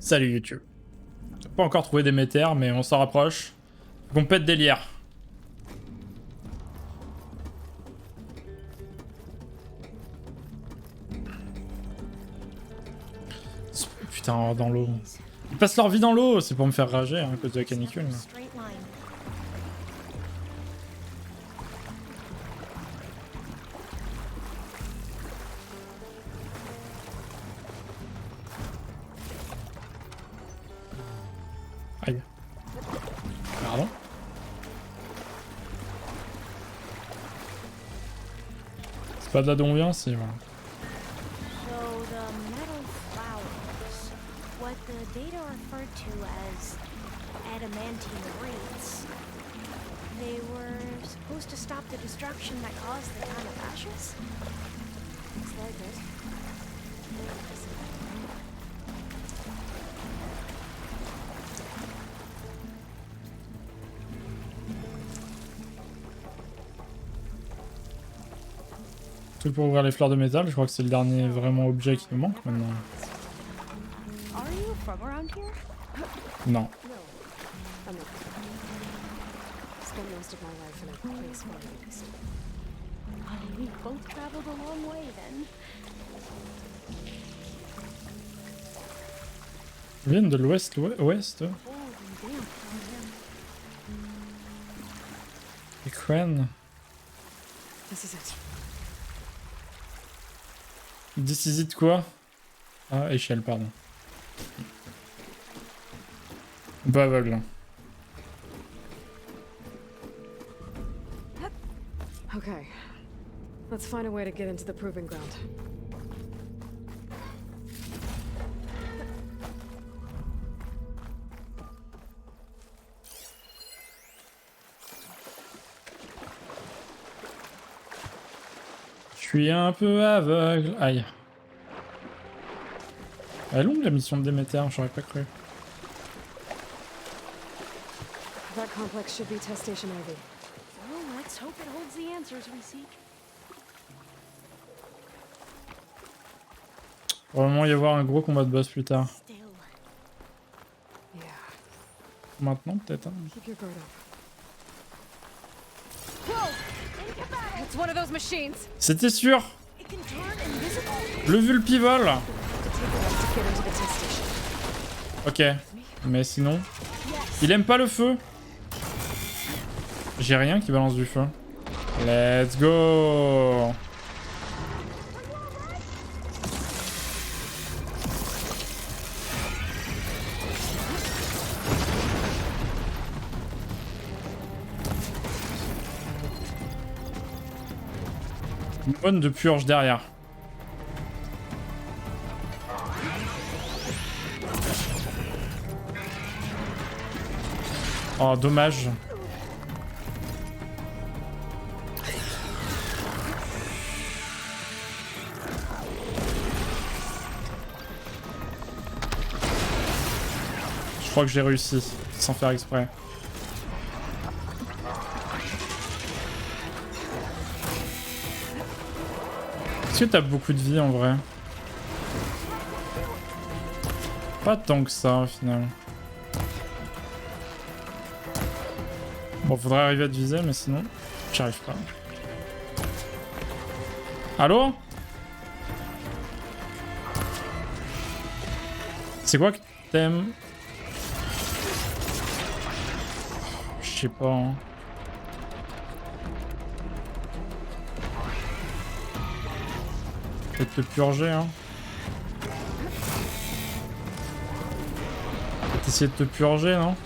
Salut YouTube. J'ai pas encore trouvé DEMETER, mais on s'en rapproche. Faut qu'on pète des lières. Putain, dans l'eau. Ils passent leur vie dans l'eau, c'est pour me faire rager hein, à cause de la canicule. Aïe. Pardon. C'est pas de là d'où on vient, si voilà. They were supposed to stop the destruction that caused the time of ashes? Looks like it. Tout pour ouvrir les fleurs de métal, je crois que c'est le dernier vraiment objet qui nous manque maintenant. Are you from around here? Non. Spent most of my life in a place far east. We both traveled a long way then. Ils viennent de l'ouest, ouest. Les crânes. This is it. Décisif de quoi? Ah, échelle, pardon. Pas aveugle. Okay, let's find a way to get into the proving ground. Je suis un peu aveugle. Aïe. Elle est longue la mission de DEMETER, j'aurais pas cru. That complex should be test station Ivy. Well, let's hope it holds the answers we seek. Probablement y avoir un gros combat de boss plus tard. Still. Yeah, Maintenant peut-être. Hein. keep your guard up. Whoa! Think about it! It's one of those machines! C'était sûr. It can turn invisible. Le vulpivol. To take us to get into the test station. Ok. Mais sinon... Il aime pas le feu. J'ai rien qui balance du feu. Let's go. Une bonne de purge derrière. Oh, dommage. Je crois que j'ai réussi, sans faire exprès. Est-ce que t'as beaucoup de vie en vrai? Pas tant que ça au final. Bon, faudrait arriver à te viser, mais sinon, j'y arrive pas. Allô? C'est quoi que t'aimes? Je sais pas. Hein. Peut-être te purger, hein. Peut-être essayer de te purger, non?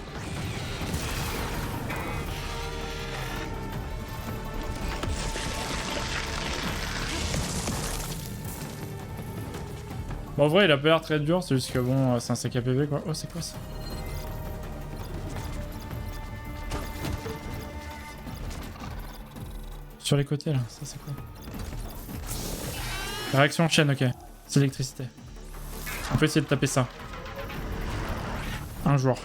Bon, en vrai, il a pas l'air très dur, c'est juste que bon, c'est un sac à PV quoi. Oh, c'est quoi ça? Sur les côtés là, ça c'est quoi? Réaction en chaîne, ok. C'est l'électricité. On peut essayer de taper ça. Un jour.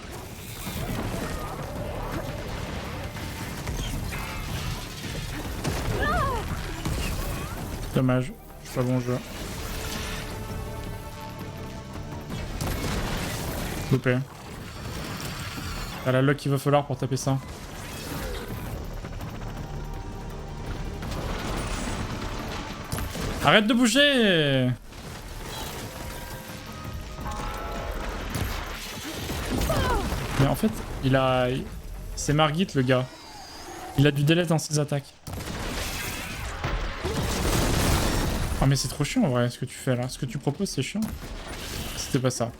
Dommage, je suis pas bon jeu. Loupé. T'as la luck qu'il va falloir pour taper ça. Arrête de bouger! Mais en fait, il a... C'est Margit le gars. Il a du délai dans ses attaques. Ah mais c'est trop chiant en vrai ce que tu fais là. Ce que tu proposes c'est chiant. C'était pas ça.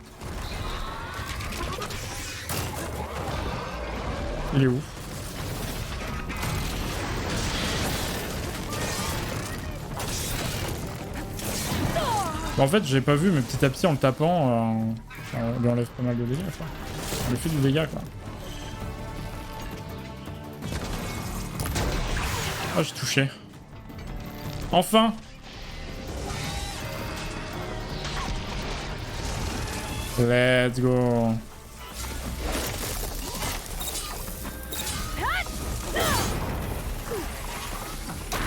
Il est où? En fait j'ai pas vu mais petit à petit en le tapant on lui enlève pas mal de dégâts quoi. On lui fait du dégât quoi. Ah j'ai touché. Enfin! Let's go!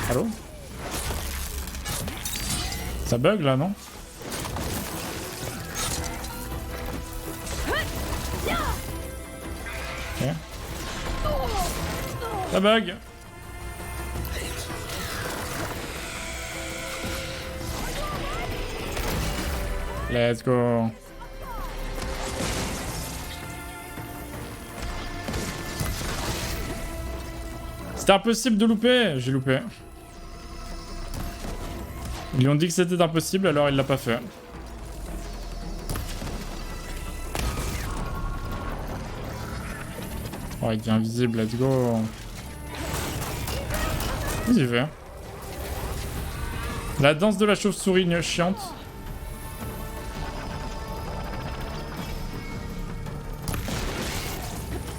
Allô? Ça bug là non? Ok. Ça bug! Let's go. C'était impossible de louper. J'ai loupé. Ils lui ont dit que c'était impossible, alors il l'a pas fait. Oh, il devient invisible, let's go. Vas-y, fais. La danse de la chauve-souris chiante.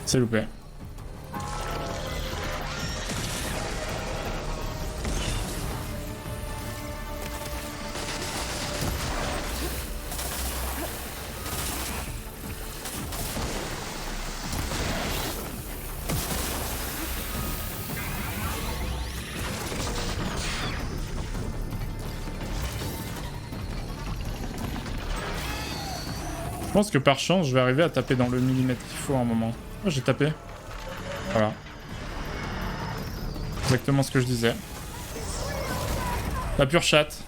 C'est loupé. Je pense que par chance, je vais arriver à taper dans le millimètre qu'il faut à un moment. Oh, j'ai tapé. Voilà. Exactement ce que je disais. La pure chatte.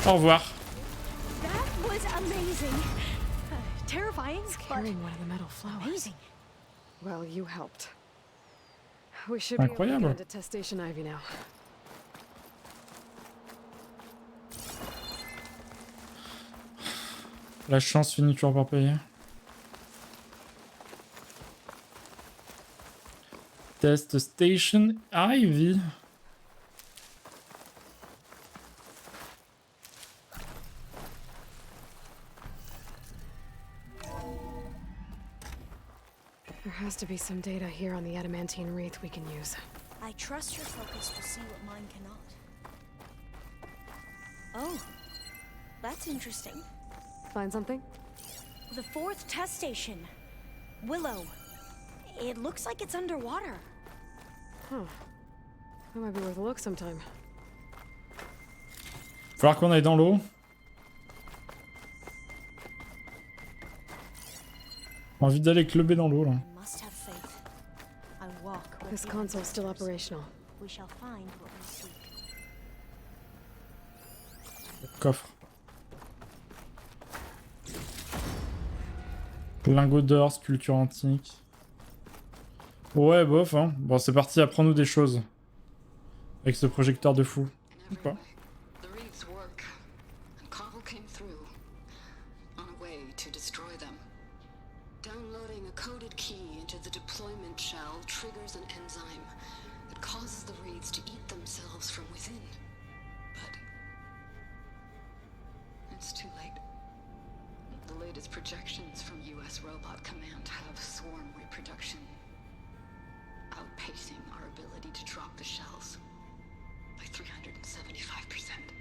Au revoir. That was amazing. Terrifying, but Carrying one of the metal flowers. amazing. Well, you helped. We should be able to Incroyable. get into test station Ivy now. La chance finit toujours par payer. Test Station Ivy. There has to be some data here on the adamantine wreath we can use. I trust your focus to see what mine cannot. Oh, that's interesting. Find something? The fourth test station. Willow. It looks like it's underwater. Huh. That might be worth a look sometime. Falloir qu'on aille dans l'eau. Envie d'aller clubber dans l'eau là. I must have faith. I walk where This the console's still ancestors. operational. We shall find what we seek. Coffre. Lingot d'or, sculpture antique. Ouais, bof, hein. Bon, c'est parti, apprends-nous des choses. Avec ce projecteur de fou. Ou pas. The wreaths work, and Cobble came through on a way to destroy them. Downloading a coded key into the deployment shell triggers an enzyme that causes the wreaths to eat themselves from within. But it's too late. The latest projections from US Robot Command have swarm reproduction, outpacing our ability to drop the shells by 375%.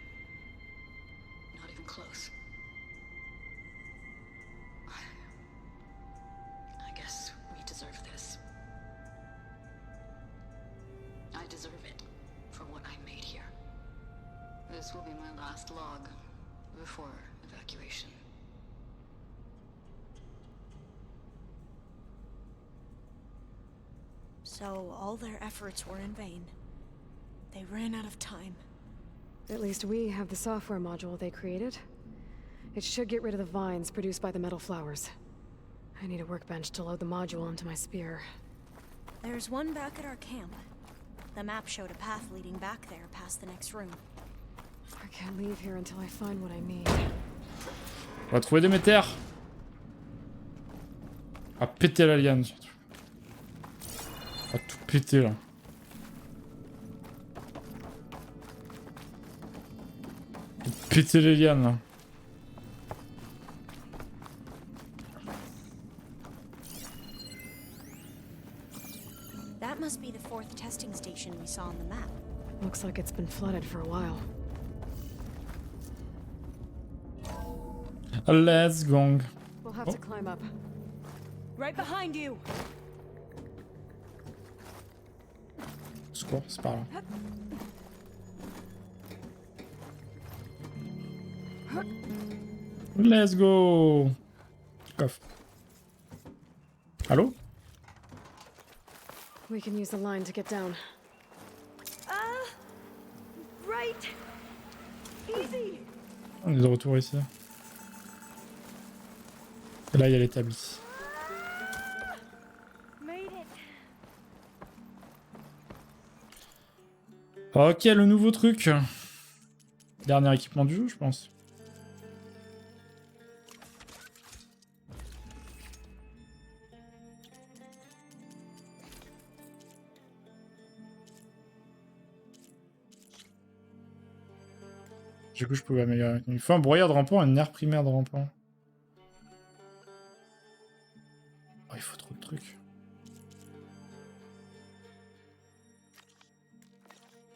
Not even close. I guess we deserve this. I deserve it for what I made here. This will be my last log before evacuation. So all their efforts were in vain. They ran out of time. At least we have the software module they created. It should get rid of the vines produced by the metal flowers. I need a workbench to load the module onto my spear. There's one back at our camp. The map showed a path leading back there past the next room. I can't leave here until I find what I need. On va trouver Déméter. À péter la liane surtout. À tout péter là. Péter les lianes là. That must be the fourth testing station we saw on the map. Looks like it's been flooded for a while. Let's go. We'll have to climb up. Right behind you! Secours, c'est par là. Let's go. Coffre. Allô? We can use the line to get down. Right! Easy! On est de retour ici. Et là, il y a l'établi. Made it! Ok, le nouveau truc. Dernier équipement du jeu, je pense. Du coup, je pouvais améliorer. Il faut un broyeur de rampant et un nerf primaire de rampant. Oh, il faut trop de trucs.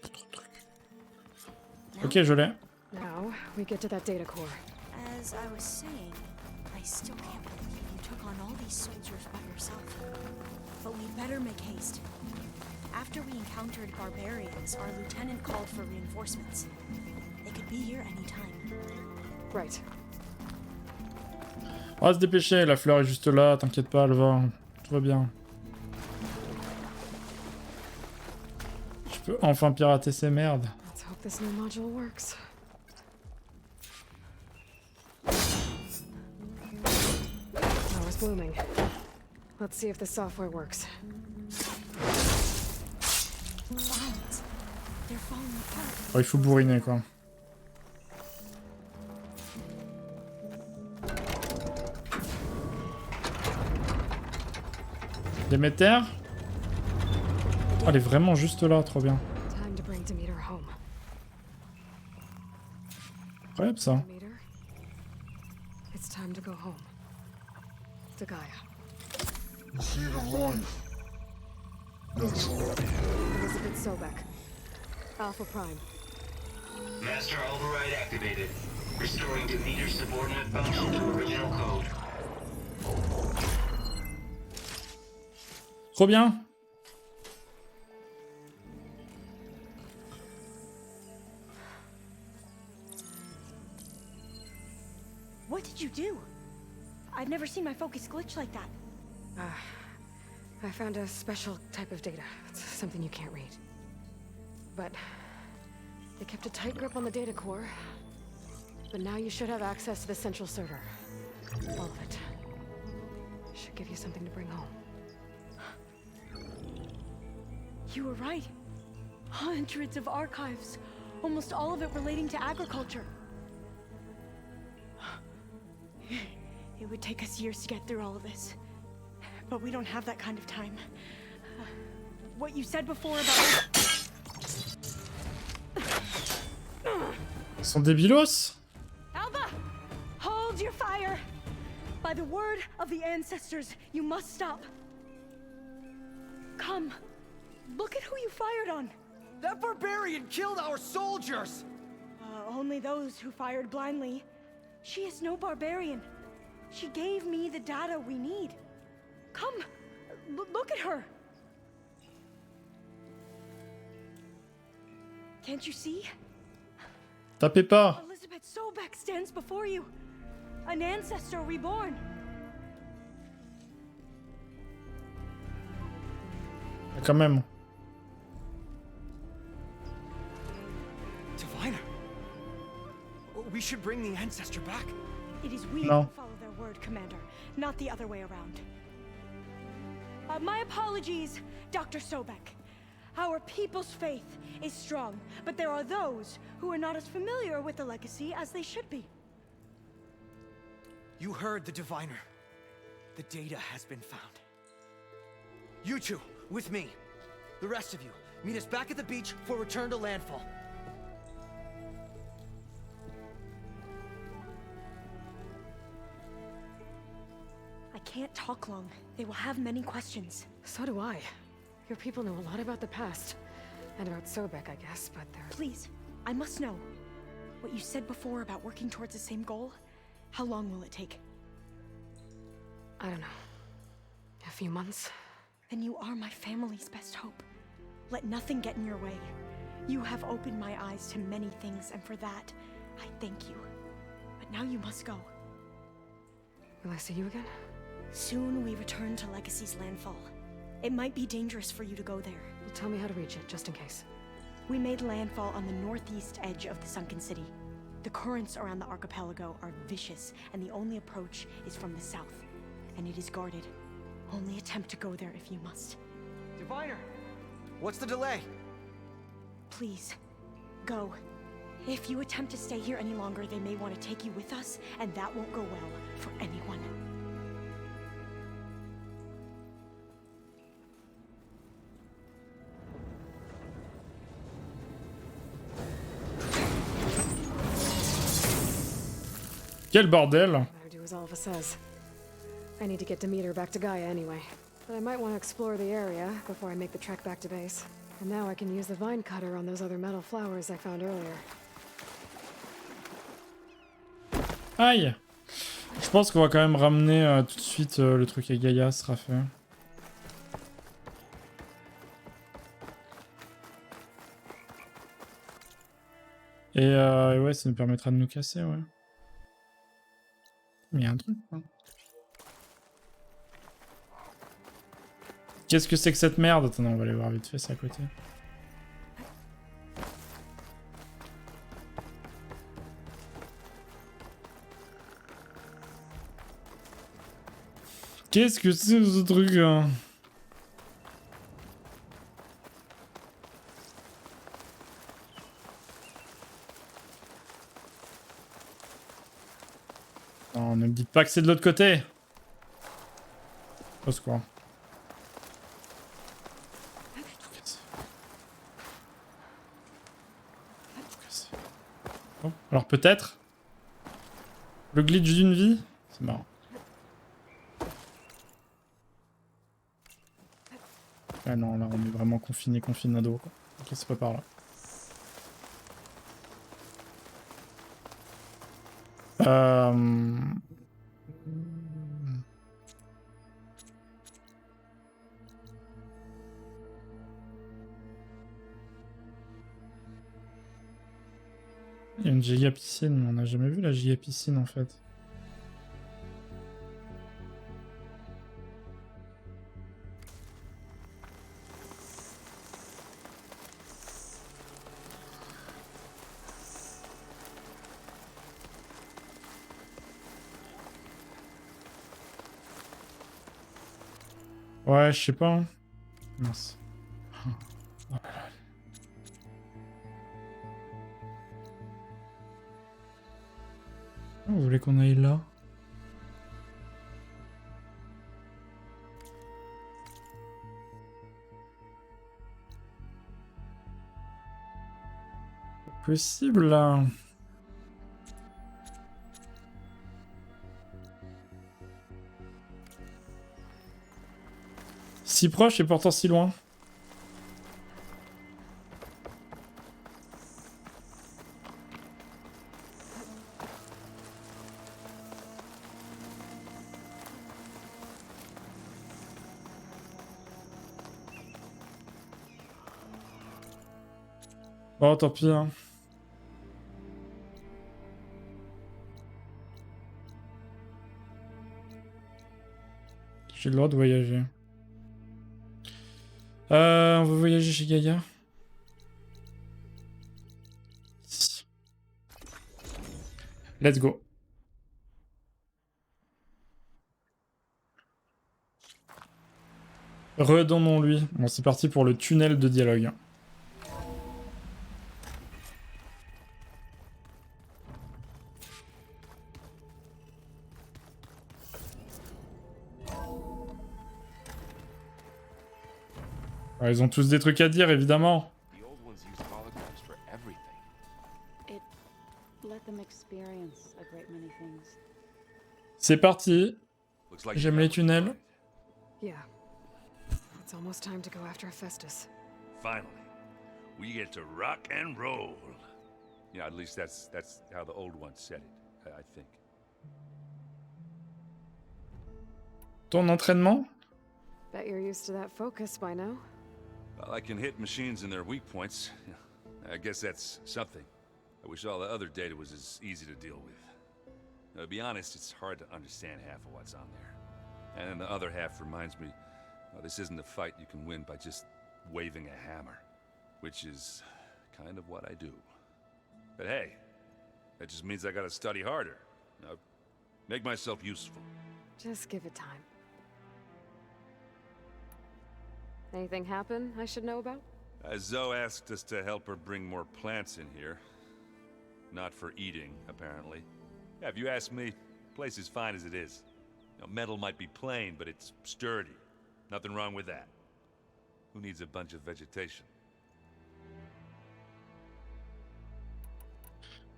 Trop de trucs. Ok, je l'ai. Now, we get to that data core. As I was saying, I still can't believe you took on all these soldiers by yourself. But we'd better make haste. After we encountered barbarians, our lieutenant called for reinforcements. They could be here any time. Right. On va se dépêcher, la fleur est juste là, t'inquiète pas, elle va. Tout va bien. Je peux enfin pirater ces merdes. Let's hope this new module works. Flower's blooming. Let's see if the software works. Vines. They're falling apart. Oh, il faut bourriner quoi. Déméter. Oh, elle est vraiment juste là, trop bien. Time to bring Demeter home. Incroyable ça. Demeter, it's time to go home. To Gaia. The seed of life. That's all. Elizabeth Sobek. Alpha Prime. Master override activated. Restoring Demeter's subordinate function to original code. Trop bien. What did you do? I've never seen my focus glitch like that. I found a special type of data. It's something you can't read. But they kept a tight grip on the data core. But now you should have access to the central server. All of it. Should give you something to bring home. You were right. Hundreds of archives. Almost all of it relating to agriculture. It would take us years to get through all of this. But we don't have that kind of time. What you said before about... Ils sont débilos. Alba! Hold your fire! By the word of the ancestors, you must stop. Come. Look at who you fired on. That barbarian killed our soldiers! Only those who fired blindly. She is no barbarian. She gave me the data we need. Come, look at her. Can't you see? Tapez pas. Elizabeth Sobek stands before you. An ancestor reborn. Quand même. Diviner. We should bring the ancestor back. It is we No. who follow their word, Commander, not the other way around. My apologies, Dr. Sobek. Our people's faith is strong, but there are those who are not as familiar with the legacy as they should be. You heard the diviner. The data has been found. You two, with me. The rest of you, meet us back at the beach for return to landfall. I can't talk long. They will have many questions. So do I. Your people know a lot about the past. And about Sobek, I guess, but they're... Please, I must know. What you said before about working towards the same goal, how long will it take? I don't know. A few months? Then you are my family's best hope. Let nothing get in your way. You have opened my eyes to many things, and for that, I thank you. But now you must go. Will I see you again? Soon we return to Legacy's landfall. It might be dangerous for you to go there. Well, tell me how to reach it, just in case. We made landfall on the northeast edge of the sunken city. The currents around the archipelago are vicious, and the only approach is from the south. And it is guarded. Only attempt to go there if you must. Diviner, what's the delay? Please, go. If you attempt to stay here any longer, they may want to take you with us, and that won't go well for anyone. Quel bordel! Better do as Alpha says. I need to get Demeter back to Gaia anyway. But I might want to explore the area before I make the trek back to base. And now I can use the vine cutter on those other metal flowers I found earlier. Aïe! Je pense qu'on va quand même ramener tout de suite le truc à Gaïa, ce sera fait. Et ouais, ça nous permettra de nous casser, ouais. Mais il y a un truc, quoi. Qu'est-ce que c'est que cette merde? Attends, on va aller voir vite fait, c'est à côté. Qu'est-ce que c'est ce truc hein? Non, ne me dites pas que c'est de l'autre côté. Au secours. Bon, alors peut-être le glitch d'une vie. C'est marrant. Ah non, là on est vraiment confinado quoi. Ok, c'est pas par là. Il y a une giga piscine, on n'a jamais vu la giga piscine en fait. Ouais, je sais pas. Hein. Mince. Oh là là. Vous voulez qu'on aille là? Possible là. Si proche et pourtant si loin. Oh, tant pis, hein. J'ai le droit de voyager. On va voyager chez Gaïa. Let's go. Redonnons-lui. Bon, c'est parti pour le tunnel de dialogue. Ah, ils ont tous des trucs à dire, évidemment. The old ones used holograms for everything. It let them experience a great many things. C'est parti. Looks like J'aime you les got tunnels. what you Yeah. It's almost time to go after Hephaestus. Finally, we get to rock and roll. Yeah, at least that's how the old ones said it, I think. Ton entraînement? Bet you're used to that focus by now. Well, I can hit machines in their weak points. I guess that's something. I wish all the other data was as easy to deal with. To be honest, it's hard to understand half of what's on there. And then the other half reminds me, well, this isn't a fight you can win by just waving a hammer. Which is kind of what I do. But hey, that just means I gotta study harder. Now, make myself useful. Just give it time. Anything happen I should know about? Zoe asked us to help her bring more plants in here. Not for eating, apparently. Yeah, if you ask me, the place is fine as it is. You know, metal might be plain, but it's sturdy. Nothing wrong with that. Who needs a bunch of vegetation?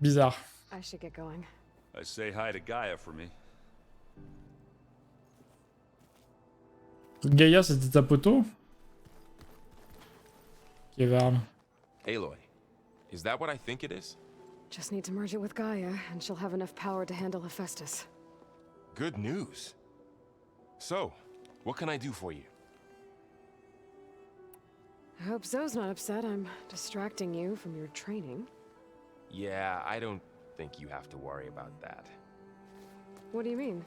Bizarre. I should get going. Say hi to Gaia for me. Gaïa, c'était ta poteau? Ok, Varl. Aloy, is that what I think it is? Just need to merge it with Gaia, and she'll have enough power to handle Hephaestus. Good news. So, what can I do for you? I hope Zoe's not upset I'm distracting you from your training. Yeah, I don't think you have to worry about that. What do you mean?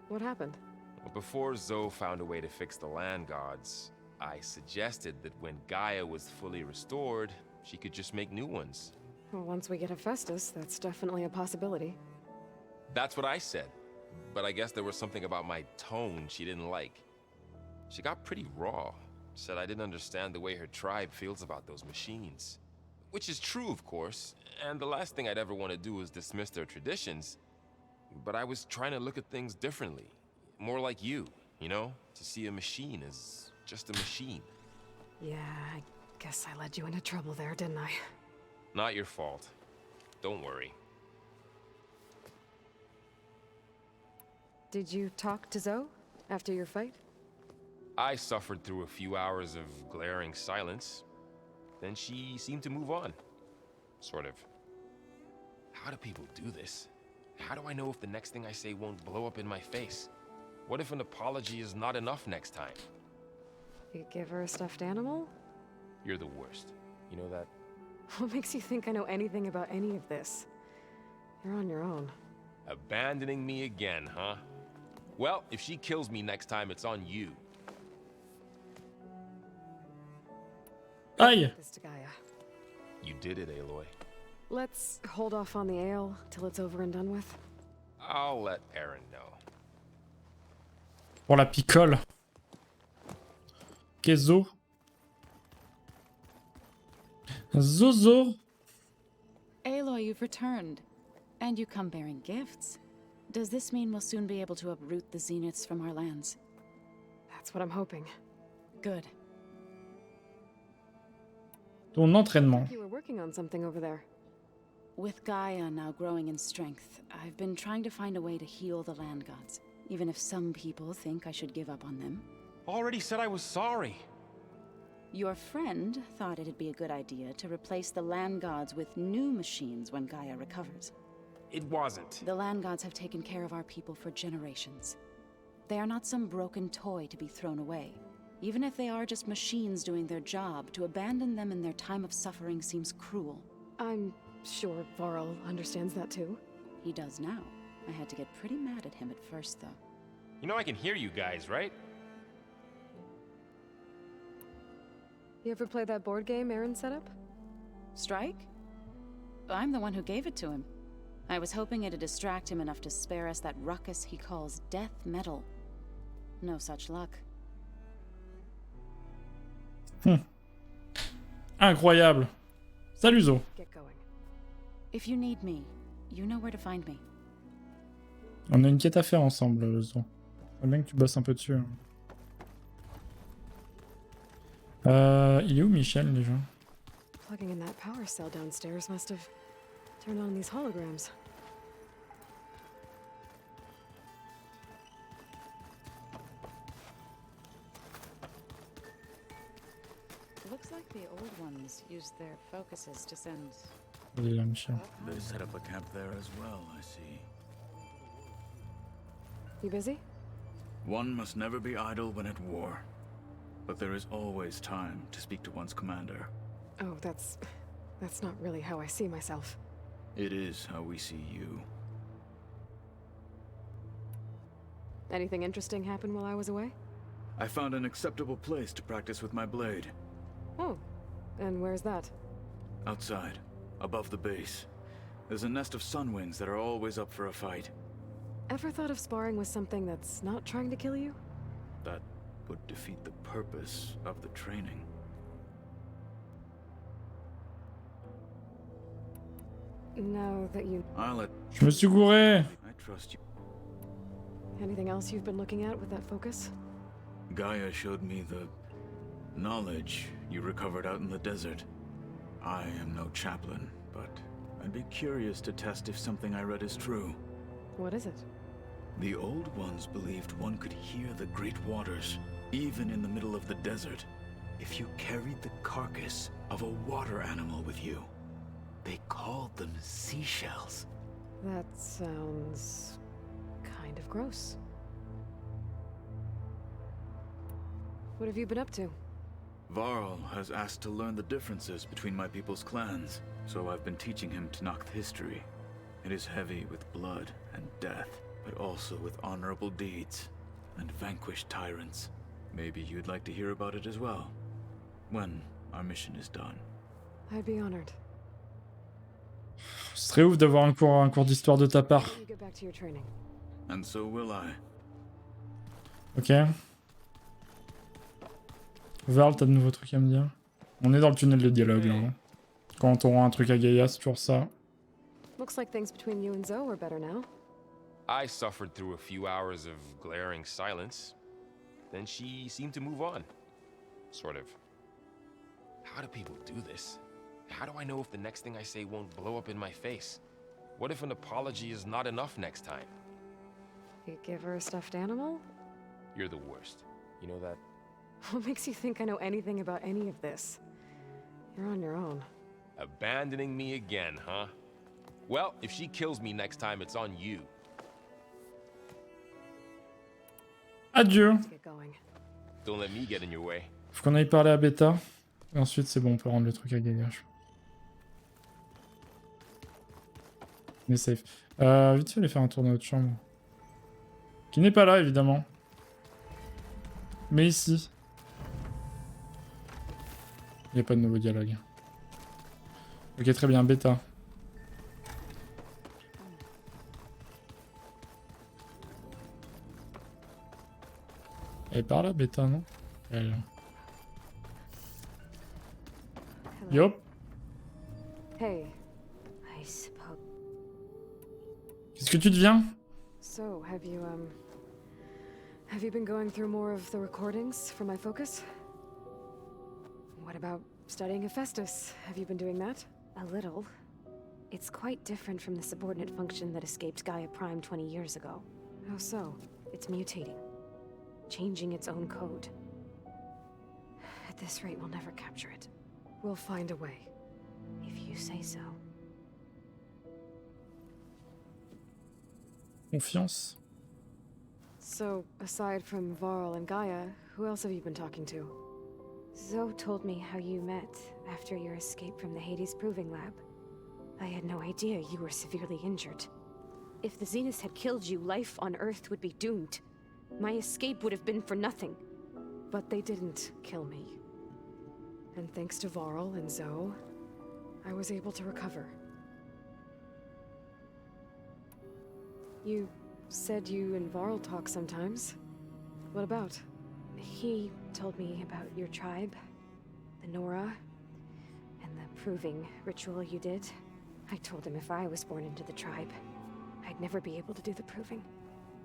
What happened? Well, before Zoe found a way to fix the land gods, I suggested that when Gaia was fully restored, she could just make new ones. Well, once we get Hephaestus, that's definitely a possibility. That's what I said. But I guess there was something about my tone she didn't like. She got pretty raw. Said I didn't understand the way her tribe feels about those machines. Which is true, of course, and the last thing I'd ever want to do is dismiss their traditions. But I was trying to look at things differently. More like you know? To see a machine as just a machine. Yeah, I guess I led you into trouble there, didn't I? Not your fault. Don't worry. Did you talk to Zoe after your fight? I suffered through a few hours of glaring silence. Then she seemed to move on. Sort of. How do people do this? How do I know if the next thing I say won't blow up in my face? What if an apology is not enough next time? You give her a stuffed animal? You're the worst. You know that? What makes you think I know anything about any of this? You're on your own. Abandoning me again, huh? Well, if she kills me next time, it's on you. Aïe! This to Gaia. You did it, Aloy. Let's hold off on the ale till it's over and done with. I'll let Aaron know. Pour la picole. Kezo. Zozo. Aloy, you've returned. And you come bearing gifts. Does this mean we'll soon be able to uproot the Zeniths from our lands? That's what I'm hoping. Good. Ton entraînement. You were working on something over there. With Gaia now growing in strength, I've been trying to find a way to heal the land gods, even if some people think I should give up on them. Already said I was sorry. Your friend thought it'd be a good idea to replace the land gods with new machines when Gaia recovers. It wasn't. The land gods have taken care of our people for generations. They are not some broken toy to be thrown away. Even if they are just machines doing their job, to abandon them in their time of suffering seems cruel. I'm sure Varl understands that too. He does now. I had to get pretty mad at him at first, though. You know I can hear you guys, right? You ever play that board game Aaron set up? Strike? I'm the one who gave it to him. I was hoping it'd distract him enough to spare us that ruckus he calls death metal. No such luck. Incroyable. Salut Zo. Get going. If you need me, you know where to find me. On a une quête à faire ensemble, Zo. Faut bien que tu bosses un peu dessus. Hein. Il est où Michel déjà? Plugging in that power cell downstairs must have turned on these holograms. Looks like the old ones used their focuses to send. Il est là, Michel. They set up a camp there as well, I see. You busy? One must never be idle when at war. But there is always time to speak to one's commander. Oh, that's not really how I see myself. It is how we see you. Anything interesting happen while I was away? I found an acceptable place to practice with my blade. Oh, and where's that? Outside, above the base. There's a nest of sunwings that are always up for a fight. Ever thought of sparring with something that's not trying to kill you? That would defeat the purpose of the training. Now that you... I'll let... Je me suis gouré. I trust you. Anything else you've been looking at with that focus? Gaia showed me the knowledge you recovered out in the desert. I am no chaplain, but I'd be curious to test if something I read is true. What is it? The old ones believed one could hear the great waters, even in the middle of the desert, if you carried the carcass of a water animal with you. They called them seashells. That sounds... kind of gross. What have you been up to? Varl has asked to learn the differences between my people's clans, so I've been teaching him Tenakth history. It is heavy with blood and death, but also with honorable deeds and vanquished tyrants. Maybe you'd like to hear about it as well, when our mission is done. I'd be honored. Ce serait ouf d'avoir un cours d'histoire de ta part. You get back to your training. And so will I. Ok. Varl, t'as de nouveaux trucs à me dire? On est dans le tunnel de dialogue là. Hein. Quand on aura un truc à Gaïa, c'est toujours ça. Looks like things between you and Zoe are better now. I suffered through a few hours of glaring silence. Then she seemed to move on. Sort of. How do people do this? How do I know if the next thing I say won't blow up in my face? What if an apology is not enough next time? You give her a stuffed animal? You're the worst. You know that? What makes you think I know anything about any of this? You're on your own. Abandoning me again, huh? Well, if she kills me next time, it's on you. Adieu. Let's get going. Don't let me get in your way. Faut qu'on aille parler à Beta. Et ensuite, c'est bon, on peut rendre le truc à Gaïa. On est safe. Vite fait, aller faire un tour dans notre chambre. Qui n'est pas là, évidemment. Mais ici. Il n'y a pas de nouveau dialogue. Ok, très bien, Beta. Elle est par là, Beta, non? Elle... Yop. Hey. I suppose. Qu'est-ce que tu deviens? So, have you been going through more of the recordings from my focus? What about studying Hephaestus? Have you been doing that? A little. It's quite different from the subordinate function that escaped Gaia Prime 20 years ago. How so? It's mutating. Changing its own code. At this rate, we'll never capture it. We'll find a way. If you say so. Confiance. So, aside from Varl and Gaia, who else have you been talking to? Zoe told me how you met after your escape from the Hades Proving Lab. I had no idea you were severely injured. If the Zeniths had killed you, life on Earth would be doomed. My escape would have been for nothing. But they didn't kill me. And thanks to Varl and Zoe, I was able to recover. You said you and Varl talk sometimes. What about? He told me about your tribe, the Nora, and the proving ritual you did. I told him if I was born into the tribe, I'd never be able to do the proving.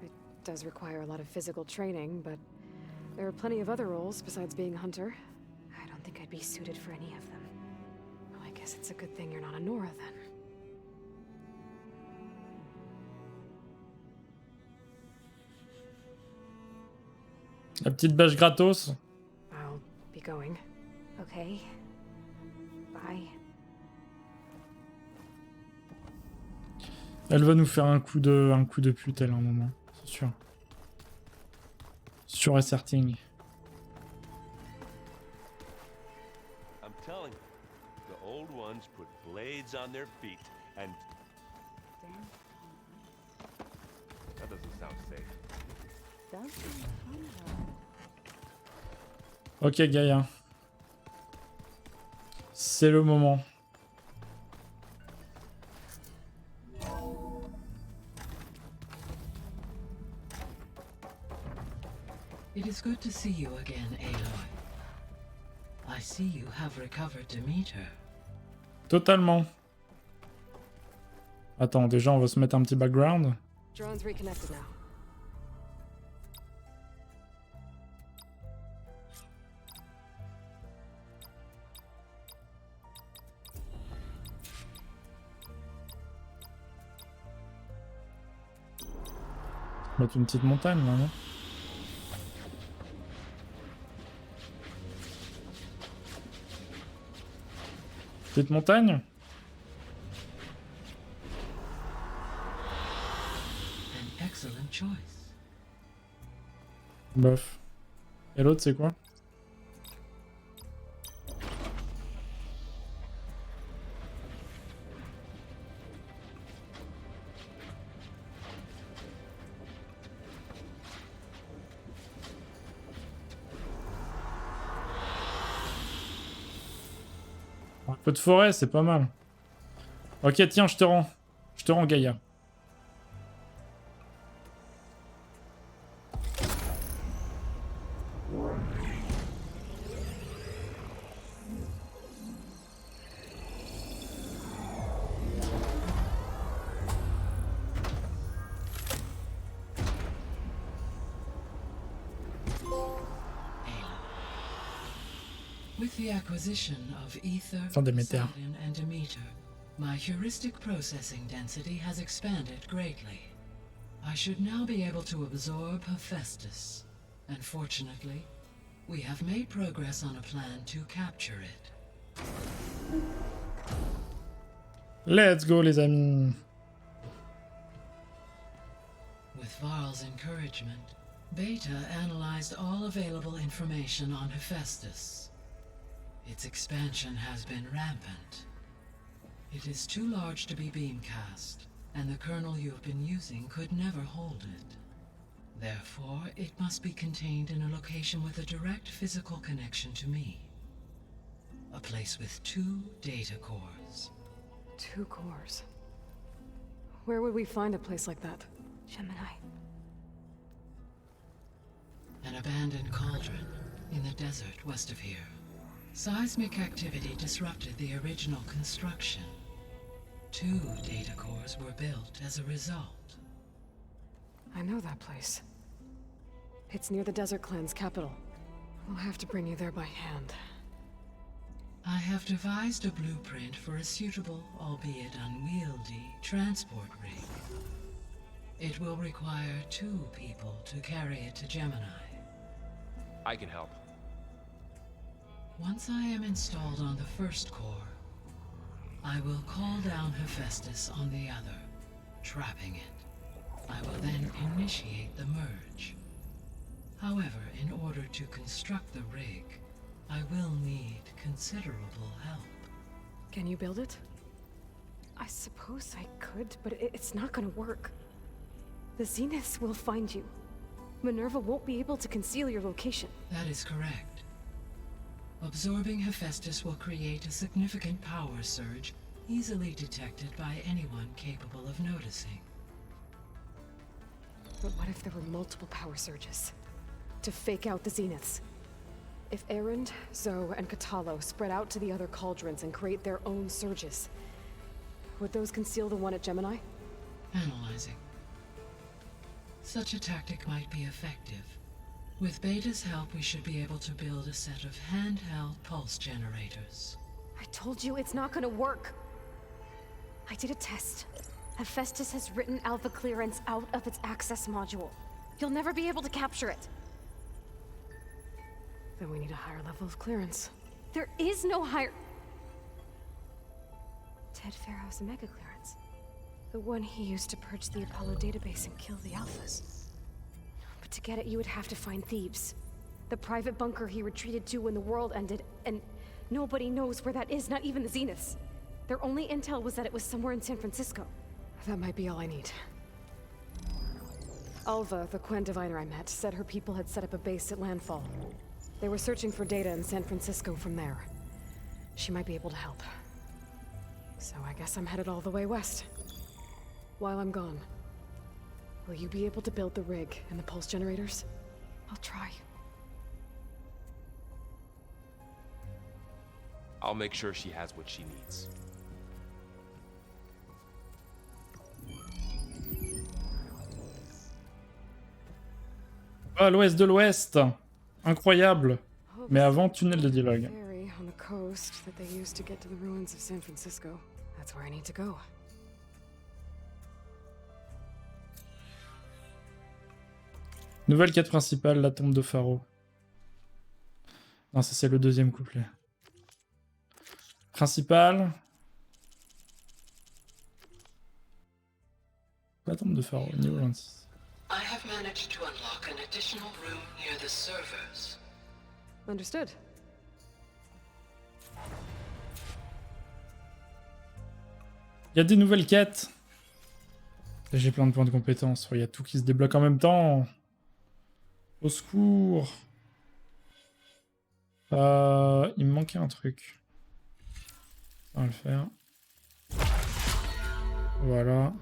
It does require a lot of physical training, but there are plenty of other roles besides being a hunter. I don't think I'd be suited for any of them. Well, I guess it's a good thing you're not a Nora then. La petite bâche gratos. I'll be going. Okay. Bye. Elle va nous faire un coup de pute, elle, à un moment. C'est sûr. Sûr et certain. I'm telling you, the old ones put blades on their feet and... That doesn't sound safe. Ok, Gaïa. C'est le moment. It is good to see you again, Aloy. I see you have recovered Demeter. Totalement. Attends, déjà, on va se mettre un petit background. Drone's reconnected now. Mettre une petite montagne, là, non? Petite montagne? An excellent choice. Bof. Et l'autre, c'est quoi? Un peu de forêt, c'est pas mal. Ok, tiens, je te rends. Je te rends, Gaïa. With the acquisition of ether, DEMETER. Saturn, and Demeter, my heuristic processing density has expanded greatly. I should now be able to absorb Hephaestus, and fortunately, we have made progress on a plan to capture it. Let's go, les amis. With Varl's encouragement, Beta analyzed all available information on Hephaestus. Its expansion has been rampant. It is too large to be beamcast, and the kernel you have been using could never hold it. Therefore, it must be contained in a location with a direct physical connection to me. A place with 2 data cores. 2 cores. Where would we find a place like that? Gemini. An abandoned cauldron in the desert west of here. Seismic activity disrupted the original construction. 2 data cores were built as a result. I know that place. It's near the Desert Clan's capital. We'll have to bring you there by hand. I have devised a blueprint for a suitable, albeit unwieldy, transport rig. It will require 2 people to carry it to Gemini. I can help. Once I am installed on the first core, I will call down Hephaestus on the other, trapping it. I will then initiate the merge. However, in order to construct the rig, I will need considerable help. Can you build it? I suppose I could, but it's not gonna work. The Zeniths will find you. Minerva won't be able to conceal your location. That is correct. Absorbing Hephaestus will create a significant power surge, easily detected by anyone capable of noticing. But what if there were multiple power surges? To fake out the zeniths? If Erend, Zoe, and Katalo spread out to the other cauldrons and create their own surges, would those conceal the one at Gemini? Analyzing. Such a tactic might be effective. With Beta's help, we should be able to build a set of handheld pulse generators. I told you it's not gonna work. I did a test. Hephaestus has written Alpha clearance out of its access module. You'll never be able to capture it. Then we need a higher level of clearance. There is no higher... Ted Pharaoh's Omega clearance. The one he used to purge the Apollo database and kill the Alphas. But to get it, you would have to find Thebes. The private bunker he retreated to when the world ended, and nobody knows where that is, not even the Zeniths. Their only intel was that it was somewhere in San Francisco. That might be all I need. Alva, the Quen diviner I met, said her people had set up a base at Landfall. They were searching for data in San Francisco from there. She might be able to help. So I guess I'm headed all the way west. While I'm gone, will you be able to build the rig and the pulse generators? I'll try. I'll make sure she has what she needs. À l'ouest de l'ouest. Incroyable. Mais avant, tunnel de dialogue. Ferry on the coast that they used to get to the ruins of San Francisco. That's where I need to go. Nouvelle quête principale, la tombe de Pharaon. Non, ça c'est le deuxième couplet. Principale. La tombe de Pharaon, niveau 26. I have managed to unlock an additional room near the servers. Understood. Il y a des nouvelles quêtes. J'ai plein de points de compétences. Il y a tout qui se débloque en même temps. Au secours. Il me manquait un truc. On va le faire. Voilà.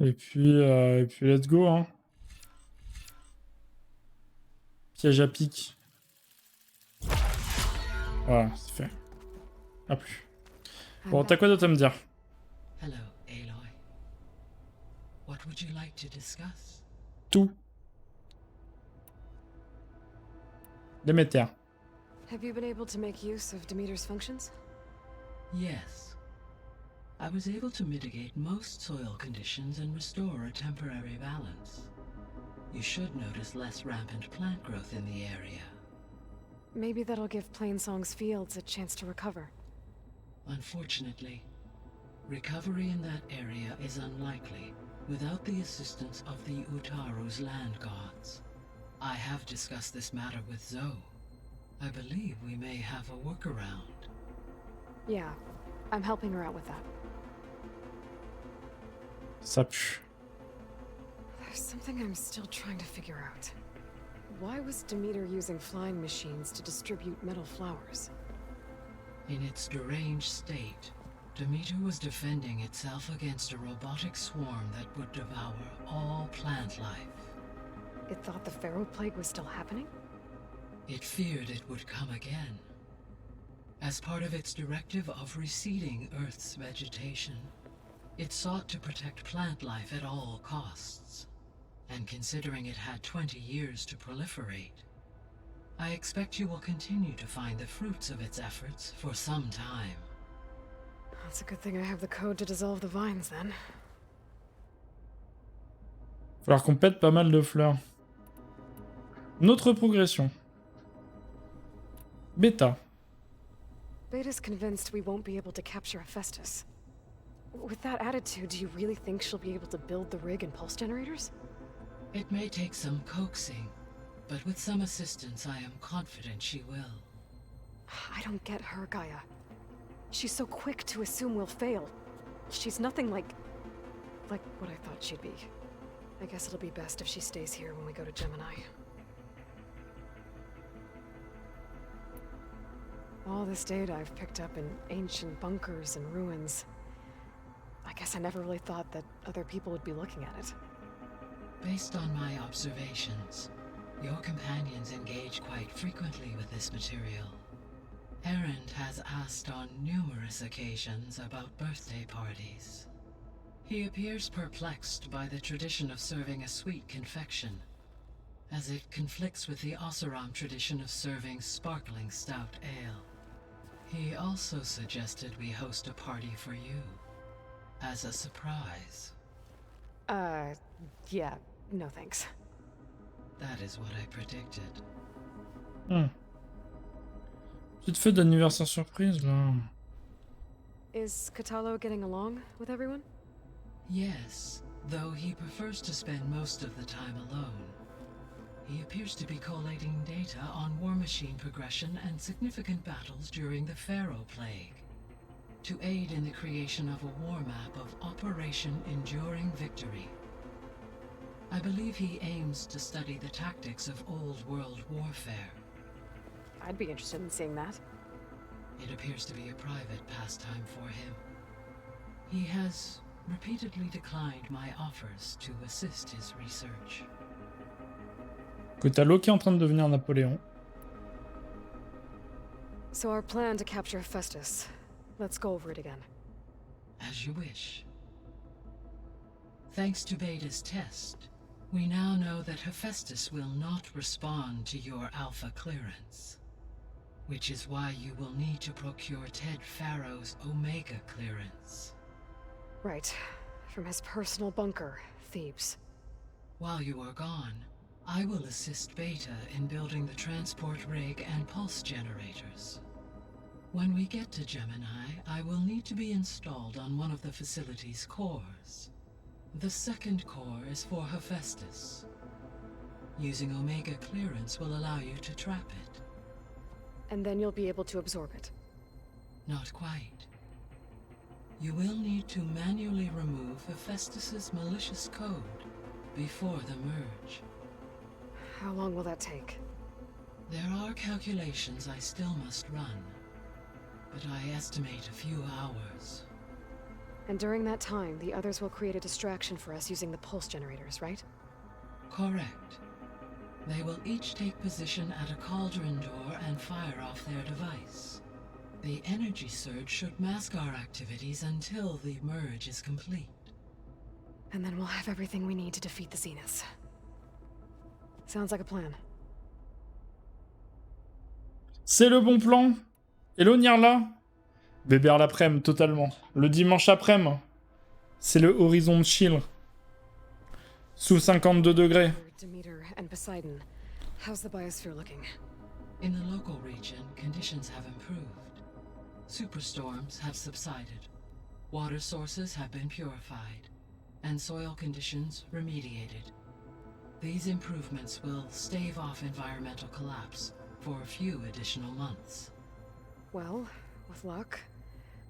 Et puis let's go, hein. Piège à pic. Voilà, c'est fait. A plus. Bon, t'as quoi d'autre à me dire? Hello, Aloy. What would you like to discuss? Tout. Demeter. Have you been able to make use of Demeter's functions? Yes. I was able to mitigate most soil conditions and restore a temporary balance. You should notice less rampant plant growth in the area. Maybe that'll give Plainsong's fields a chance to recover. Unfortunately, recovery in that area is unlikely without the assistance of the Utaru's land gods. I have discussed this matter with Zoe. I believe we may have a workaround. Yeah, I'm helping her out with that. Ça pue. There's something I'm still trying to figure out. Why was Demeter using flying machines to distribute metal flowers? In its deranged state, Demeter was defending itself against a robotic swarm that would devour all plant life. It thought the Pharaoh Plague was still happening? It feared it would come again. As part of its directive of reseeding Earth's vegetation, it sought to protect plant life at all costs. And considering it had 20 years to proliferate, I expect you will continue to find the fruits of its efforts for some time. That's a good thing I have the code to dissolve the vines, then. Falloir qu'on pète pas mal de fleurs. Notre progression. Beta. Beta's convinced we won't be able to capture Hephaestus. With that attitude, do you really think she'll be able to build the rig and pulse generators? It may take some coaxing, but with some assistance I am confident she will. I don't get her, Gaia. She's so quick to assume we'll fail. She's nothing like what I thought she'd be. I guess it'll be best if she stays here when we go to Gemini. All this data I've picked up in ancient bunkers and ruins. I guess I never really thought that other people would be looking at it. Based on my observations, your companions engage quite frequently with this material. Erend has asked on numerous occasions about birthday parties. He appears perplexed by the tradition of serving a sweet confection, as it conflicts with the Oseram tradition of serving sparkling stout ale. He also suggested we host a party for you, as a surprise. Yeah, no thanks. That is what I predicted. Petite fête d'anniversaire surprise, là. Is Katalo getting along with everyone? Yes, though he prefers to spend most of the time alone. He appears to be collating data on war machine progression and significant battles during the Pharaoh Plague, to aid in the creation of a war map of Operation Enduring Victory. I believe he aims to study the tactics of old world warfare. I'd be interested in seeing that. It appears to be a private pastime for him. He has repeatedly declined my offers to assist his research. Kotalo qui est en train de devenir Napoléon. So our plan to capture Festus. Let's go over it again. As you wish. Thanks to Beta's test, we now know that Hephaestus will not respond to your Alpha clearance. Which is why you will need to procure Ted Pharaoh's Omega clearance. Right. From his personal bunker, Thebes. While you are gone, I will assist Beta in building the transport rig and pulse generators. When we get to Gemini, I will need to be installed on one of the facility's cores. The second core is for Hephaestus. Using Omega clearance will allow you to trap it. And then you'll be able to absorb it. Not quite. You will need to manually remove Hephaestus's malicious code before the merge. How long will that take? There are calculations I still must run, but I estimate a few hours. And during that time, the others will create a distraction for us using the pulse generators, right? Correct. They will each take position at a cauldron door and fire off their device. The energy surge should mask our activities until the merge is complete. And then we'll have everything we need to defeat the Zeniths. Sounds like a plan. C'est le bon plan. Hello Nirla. Bébé à l'après-midi, totalement. Le dimanche après-midi. C'est le horizon de chill. Sous 52 degrés. Demeter and Poseidon. How's the biosphere looking? In the local region, conditions have improved. Superstorms have subsided. Water sources have been purified. And soil conditions remediated. These improvements will stave off environmental collapse for a few additional months. Well, with luck,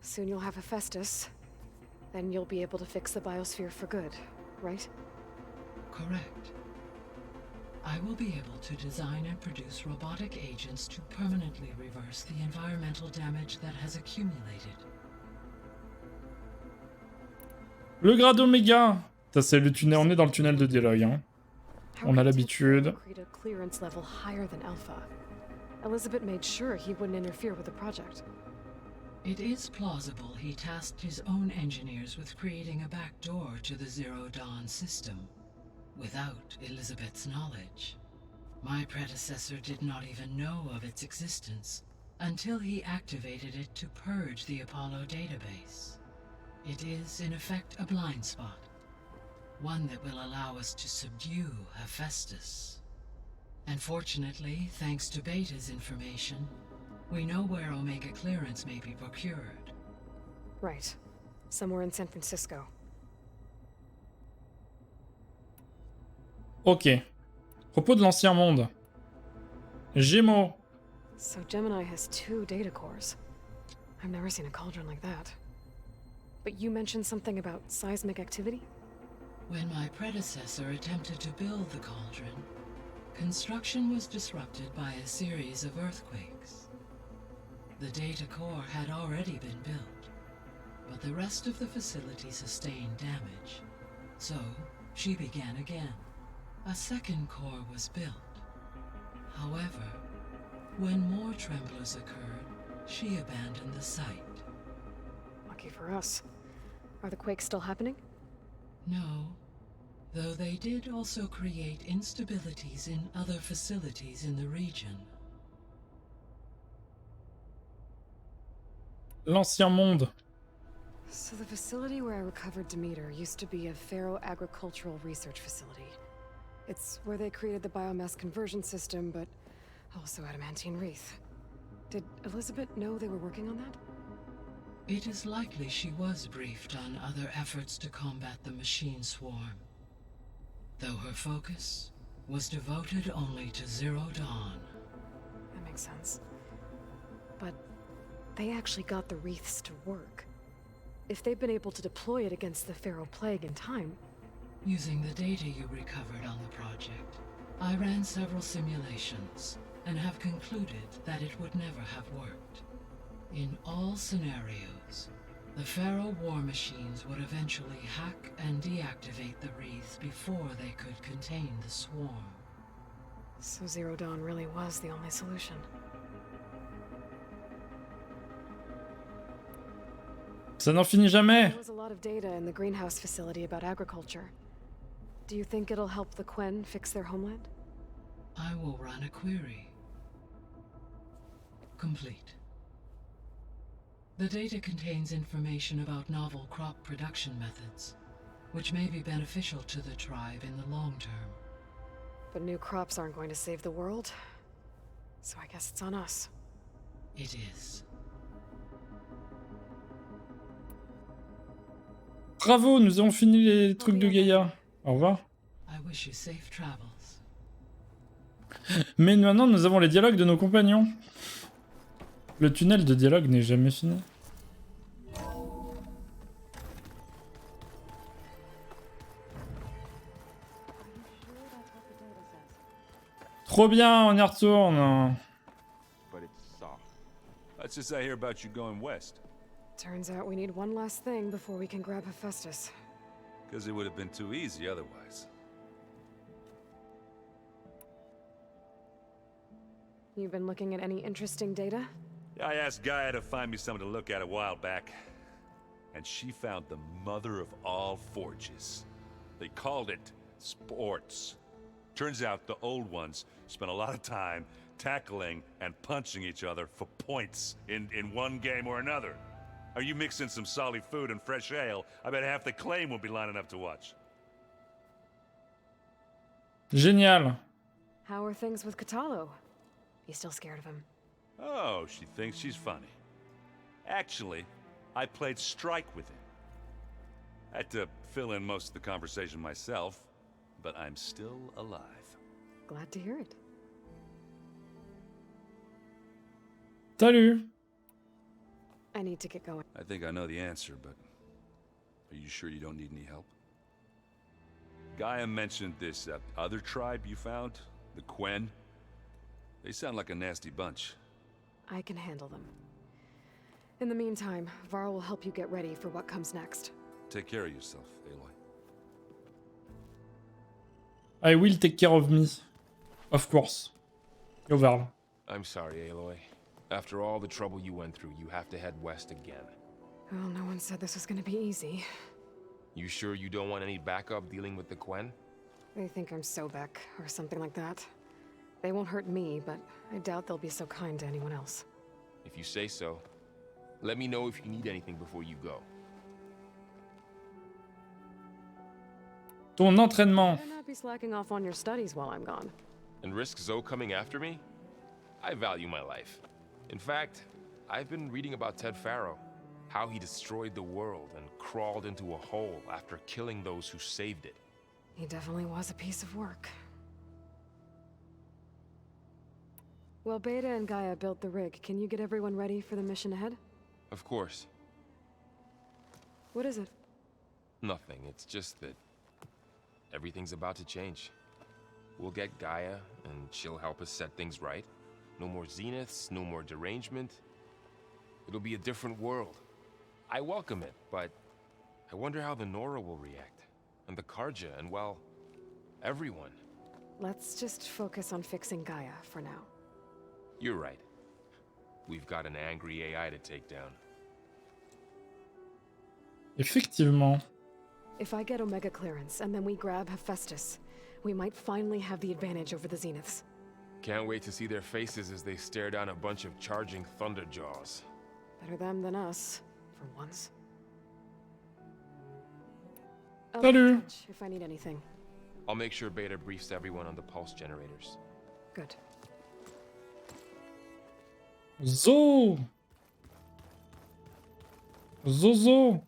soon you'll have Hephaestus. Then you'll be able to fix the biosphere for good, right? Correct. I will be able to design and produce robotic agents to permanently reverse the environmental damage that has accumulated. Le grade Oméga. Ça c'est le tunnel, on est dans le tunnel de Deloy, hein. On a l'habitude. Create a clearance level higher than Alpha. Elizabeth made sure he wouldn't interfere with the project. It is plausible he tasked his own engineers with creating a back door to the Zero Dawn system, without Elizabeth's knowledge. My predecessor did not even know of its existence until he activated it to purge the Apollo database. It is, in effect, a blind spot. One that will allow us to subdue Hephaestus. And fortunately, thanks to Beta's information, we know where Omega clearance may be procured. Right. Somewhere in San Francisco. Ok. Propos de l'ancien monde. Gémeaux. So Gemini has 2 data cores. I've never seen a cauldron like that. But you mentioned something about seismic activity? When my predecessor attempted to build the cauldron, construction was disrupted by a series of earthquakes. The data core had already been built, but the rest of the facility sustained damage. So, she began again. A second core was built. However, when more tremblers occurred, she abandoned the site. Lucky for us. Are the quakes still happening? No, though they did also create instabilities in other facilities in the region. L'Ancien Monde. So the facility where I recovered Demeter used to be a Pharaoh agricultural research facility. It's where they created the biomass conversion system, but also adamantine wreath. Did Elizabeth know they were working on that? It is likely she was briefed on other efforts to combat the machine swarm, though her focus was devoted only to Zero Dawn. That makes sense. But they actually got the wreaths to work. If they've been able to deploy it against the Pharaoh Plague in time... Using the data you recovered on the project, I ran several simulations and have concluded that it would never have worked. In all scenarios, the Pharaoh war machines would eventually hack and deactivate the wreaths before they could contain the swarm. So Zero Dawn really was the only solution. Ça n'en finit jamais. There was a lot of data in the greenhouse facility about agriculture. Do you think it'll help the Quen fix their homeland? I will run a query. Complete. The data contains information about novel crop production methods, which may be beneficial to the tribe in the long term. But new crops aren't going to save the world, so I guess it's on us. It is. Bravo, nous avons fini les trucs de Gaïa. Au revoir. I wish you safe travels. Mais maintenant, nous avons les dialogues de nos compagnons. Le tunnel de dialogue n'est jamais fini. Trop bien, on y retourne. But it's soft. That's just I hear about you going west. Turns out we need one last thing before we can grab Hephaestus. Because it would have been too easy otherwise. You've been looking at any interesting data? I asked Gaia to find me something to look at a while back, and she found the mother of all forges. They called it sports. Turns out the old ones spent a lot of time tackling and punching each other for points in one game or another. Are you mixing some solid food and fresh ale? I bet half the claim will be lining up to watch. Génial. How are things with Katalo? You still scared of him? Oh, she thinks she's funny. Actually, I played strike with him. I had to fill in most of the conversation myself, but I'm still alive. Glad to hear it. Salut. I need to get going. I think I know the answer, but are you sure you don't need any help? Gaia mentioned this other tribe you found, the Quen. They sound like a nasty bunch. I can handle them. In the meantime, Varl will help you get ready for what comes next. Take care of yourself, Aloy. I will take care of me. Of course. Yo, Varl. I'm sorry, Aloy. After all the trouble you went through, you have to head west again. Well, no one said this was gonna be easy. You sure you don't want any backup dealing with the Quen? They think I'm Sobek, or something like that. They won't hurt me, but I doubt they'll be so kind to anyone else. If you say so. Let me know if you need anything before you go. Ton entraînement. Better not be slacking off on your studies while I'm gone. And risk Zoe coming after me? I value my life. In fact, I've been reading about Ted Faro. How he destroyed the world and crawled into a hole after killing those who saved it. He definitely was a piece of work. Well, Beta and Gaia built the rig. Can you get everyone ready for the mission ahead? Of course. What is it? Nothing. It's just that everything's about to change. We'll get Gaia, and she'll help us set things right. No more zeniths, no more derangement. It'll be a different world. I welcome it, but I wonder how the Nora will react. And the Karja, and well, everyone. Let's just focus on fixing Gaia for now. You're right. We've got an angry AI to take down. Effectivement. If I get Omega clearance and then we grab Hephaestus, we might finally have the advantage over the Zeniths. Can't wait to see their faces as they stare down a bunch of charging Thunderjaws. Better them than us, for once. I'll Salut. be in touch if I need anything. I'll make sure Beta briefs everyone on the pulse generators. Good. Zo! Zozo!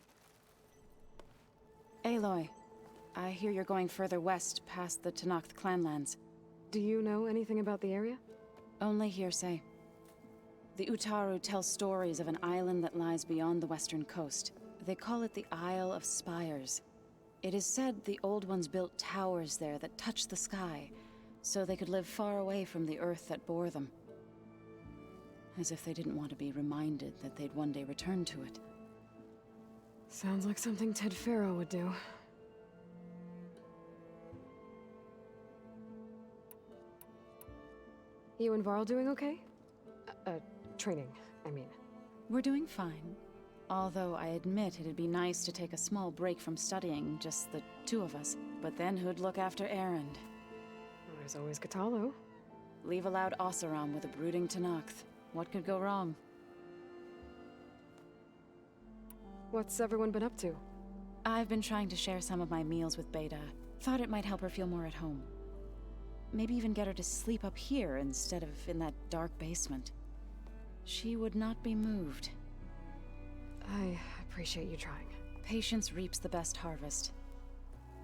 Aloy, I hear you're going further west past the Tenakth clanlands. Do you know anything about the area? Only hearsay. The Utaru tell stories of an island that lies beyond the western coast. They call it the Isle of Spires. It is said the Old Ones built towers there that touch the sky, so they could live far away from the earth that bore them. As if they didn't want to be reminded that they'd one day return to it. Sounds like something Ted Faro would do. You and Varl doing okay? Training, I mean. We're doing fine. Although I admit it'd be nice to take a small break from studying, just the two of us. But then who'd look after Erend? Well, there's always Katalo. Leave a loud Oseram with a brooding Tenakth. What could go wrong? What's everyone been up to? I've been trying to share some of my meals with Beta. Thought it might help her feel more at home. Maybe even get her to sleep up here instead of in that dark basement. She would not be moved. I appreciate you trying. Patience reaps the best harvest.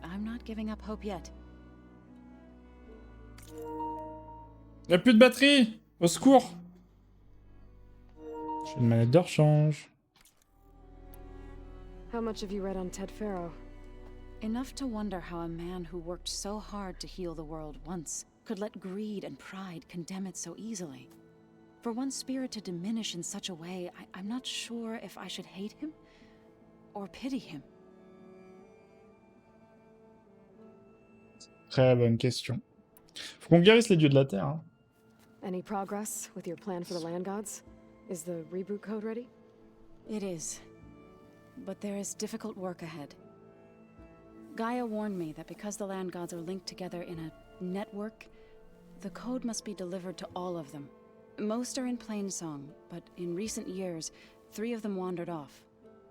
I'm not giving up hope yet. Y'a plus de batterie! Au secours! J'ai une manette de rechange. How much have you read on Ted Faro? Enough to wonder how a man who worked so hard to heal the world once could let greed and pride condemn it so easily. For one spirit to diminish in such a way, I'm not sure if I should hate him or pity him. Très bonne question. Faut qu'on guérisse les dieux de la Terre. Hein. Any progress with your plan for the land gods? Is the reboot code ready? It is. But there is difficult work ahead. Gaia warned me that because the land gods are linked together in a network, the code must be delivered to all of them. Most are in Plainsong, but in recent years, 3 of them wandered off.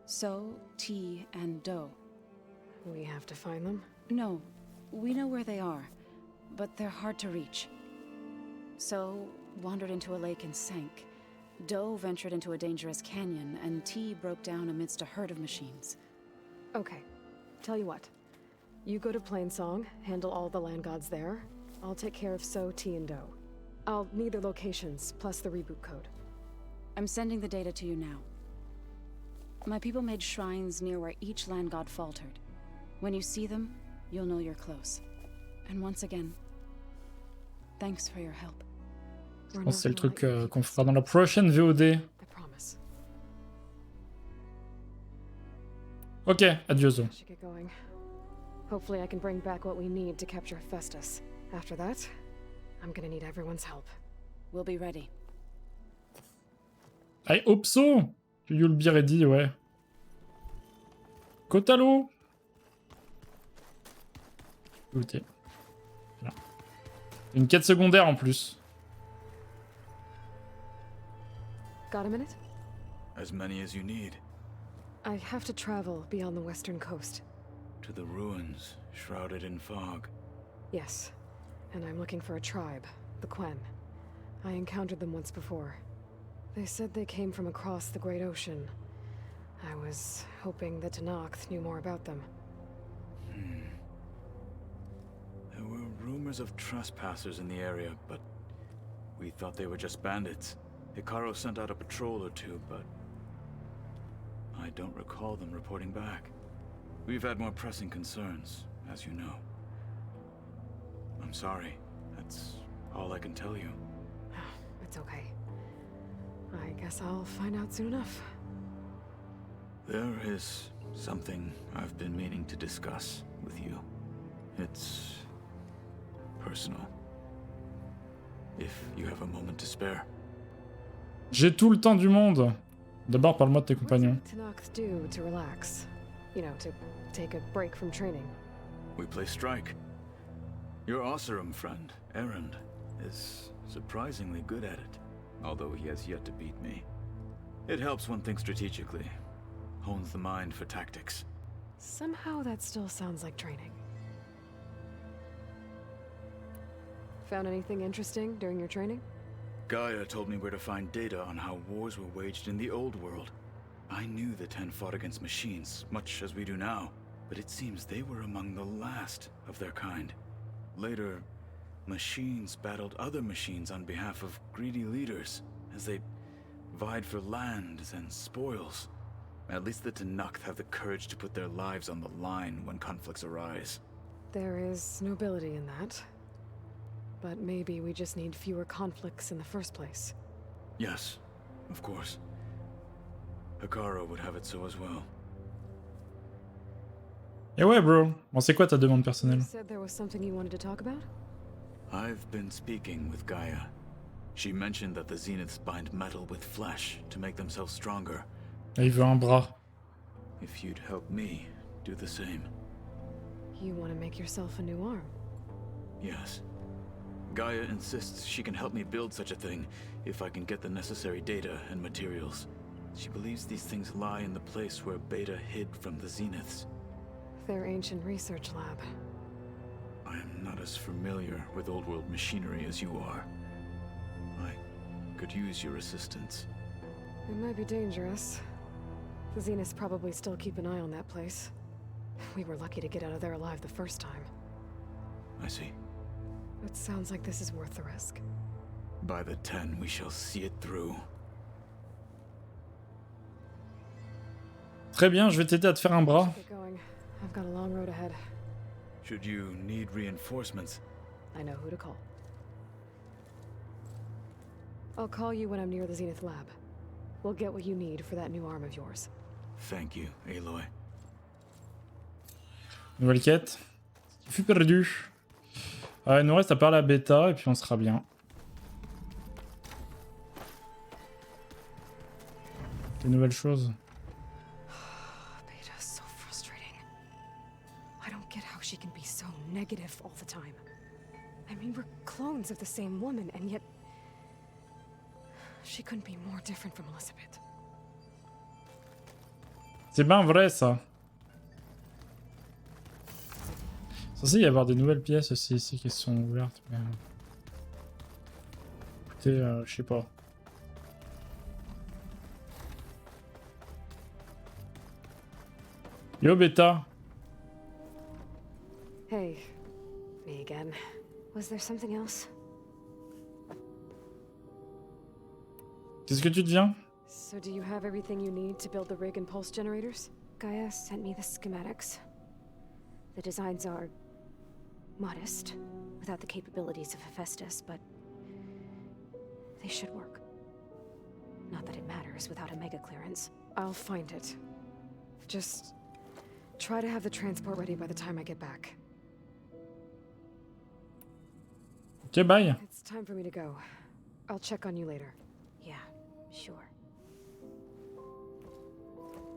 So, T, and Do. We have to find them? No, we know where they are, but they're hard to reach. So, wandered into a lake and sank. Do ventured into a dangerous canyon, and T broke down amidst a herd of machines. Okay, tell you what. You go to Plainsong, handle all the land gods there. I'll take care of So, T, and Do. I'll need their locations, plus the reboot code. I'm sending the data to you now. My people made shrines near where each land god faltered. When you see them, you'll know you're close. And once again, thanks for your help. Je pense que c'est le truc qu'on fera dans la prochaine VOD. Ok, adioso. Hopefully I can bring back what we need to capture Hephaestus. After that, I'm gonna need everyone's help. We'll be ready. I hope so! You'll be ready, ouais. Kotalo! Écoutez. Voilà. Une quête secondaire en plus. Got a minute? As many as you need. I have to travel beyond the western coast. To the ruins, shrouded in fog. Yes. And I'm looking for a tribe, the Quen. I encountered them once before. They said they came from across the Great Ocean. I was hoping that Tenakth knew more about them. There were rumors of trespassers in the area, but we thought they were just bandits. Hikaru sent out a patrol or two, but I don't recall them reporting back. We've had more pressing concerns, as you know. I'm sorry. That's all I can tell you. It's okay. I guess I'll find out soon enough. There is something I've been meaning to discuss with you. It's personal. If you have a moment to spare. J'ai tout le temps du monde. D'abord, parle-moi de tes compagnons. What does Tanakh do to relax? You know, to take a break from training. We play strike. Your Oseram friend, Erend, is surprisingly good at it, although he has yet to beat me. It helps one think strategically, hones the mind for tactics. Somehow that still sounds like training. Found anything interesting during your training? Gaia told me where to find data on how wars were waged in the old world. I knew the Ten fought against machines, much as we do now, but it seems they were among the last of their kind. Later, machines battled other machines on behalf of greedy leaders, as they vied for lands and spoils. At least the Tanakh have the courage to put their lives on the line when conflicts arise. There is nobility in that. But maybe we just need fewer conflicts in the first place. Yes, of course. Hikaru would have it so as well. Et ouais, bro. Bon, c'est quoi ta demande personnelle? You said there was something you wanted to talk about? I've been speaking with Gaia. She mentioned that the Zeniths bind metal with flesh to make themselves stronger. Et il veut un bras. If you'd help me do the same. You want to make yourself a new arm? Yes. Gaia insists she can help me build such a thing if I can get the necessary data and materials. She believes these things lie in the place where Beta hid from the Zeniths. Their ancient research lab. I am not as familiar with old world machinery as you are. I could use your assistance. It might be dangerous. The Zeniths probably still keep an eye on that place. We were lucky to get out of there alive the first time. I see. It sounds like this is worth the risk. By the 10, we shall see it through. Très bien, je vais t'aider à te faire un bras. Get going. I've got a long road ahead. Should you need reinforcements? I know who to call. I'll call you when I'm near the Zenith lab. We'll get what you need for that new arm of yours. Thank you, Aloy. Nouvelle quête. Il fut perdu. Il nous reste à parler à Beta et puis on sera bien. Des nouvelles choses. Beta's so frustrating. I don't get how she can be so negative all the time. I mean, we're clones of the same woman, and yet she couldn't be more different from Elizabeth. C'est bien vrai ça. Censé y avoir des nouvelles pièces aussi ici qui sont ouvertes, mais... Écoutez, je sais pas. Yo Beta. Hey, me again. Was there something else? Qu'est-ce que tu deviens? So do you have everything you need to build the rig and pulse generators? Gaia sent me the schematics. The designs are modest, without the capabilities of Hephaestus, but they should work. Not that it matters without a mega clearance. I'll find it. Just try to have the transport ready by the time I get back. Ok, bye. It's time for me to go. I'll check on you later. Yeah, sure.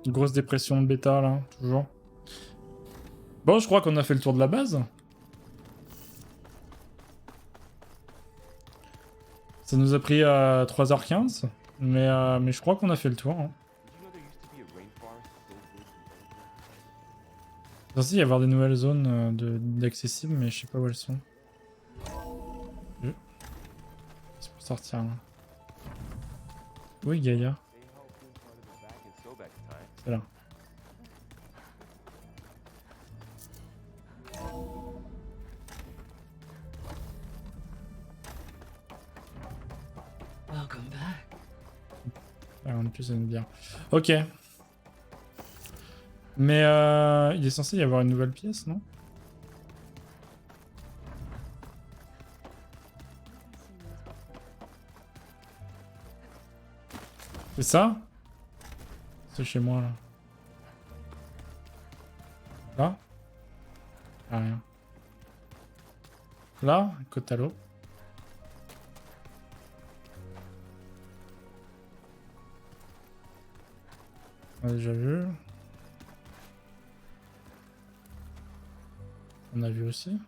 Grosse dépression de Beta là, toujours. Bon, je crois qu'on a fait le tour de la base. Ça nous a pris 3h15, mais je crois qu'on a fait le tour. Hein. Il est censé y avoir des nouvelles zones d'accessibles, mais je sais pas où elles sont. C'est pour sortir là. Oui, Gaïa. C'est là. Welcome back. Ah, on est plus une bière. Ok. Mais il est censé y avoir une nouvelle pièce, non? C'est ça? C'est chez moi, là. Là? Ah, rien. Là, côte à l'eau. On a déjà vu. On a vu aussi.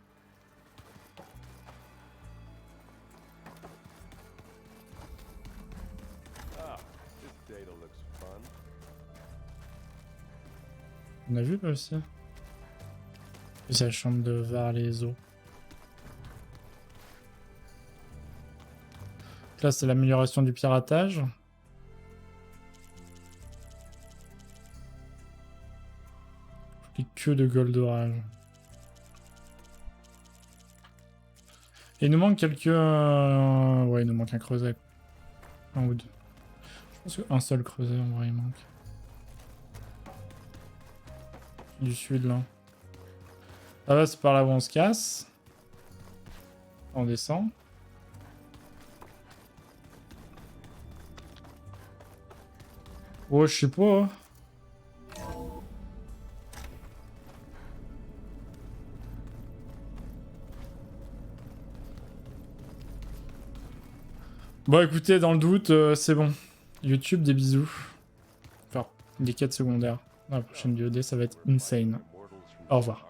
On a vu là aussi. C'est la chambre de Var les eaux. Là c'est l'amélioration du piratage. Les queues de Goldorak. Et il nous manque quelques... Ouais, il nous manque un creuset. Un ou deux. Je pense qu'un seul creuset en vrai il manque. Du sud là. Ah bah c'est par là où on se casse. On descend. Oh je sais pas. Bon écoutez, dans le doute, c'est bon. YouTube, des bisous. Enfin, des quêtes secondaires. Dans la prochaine VOD, ça va être insane. Au revoir.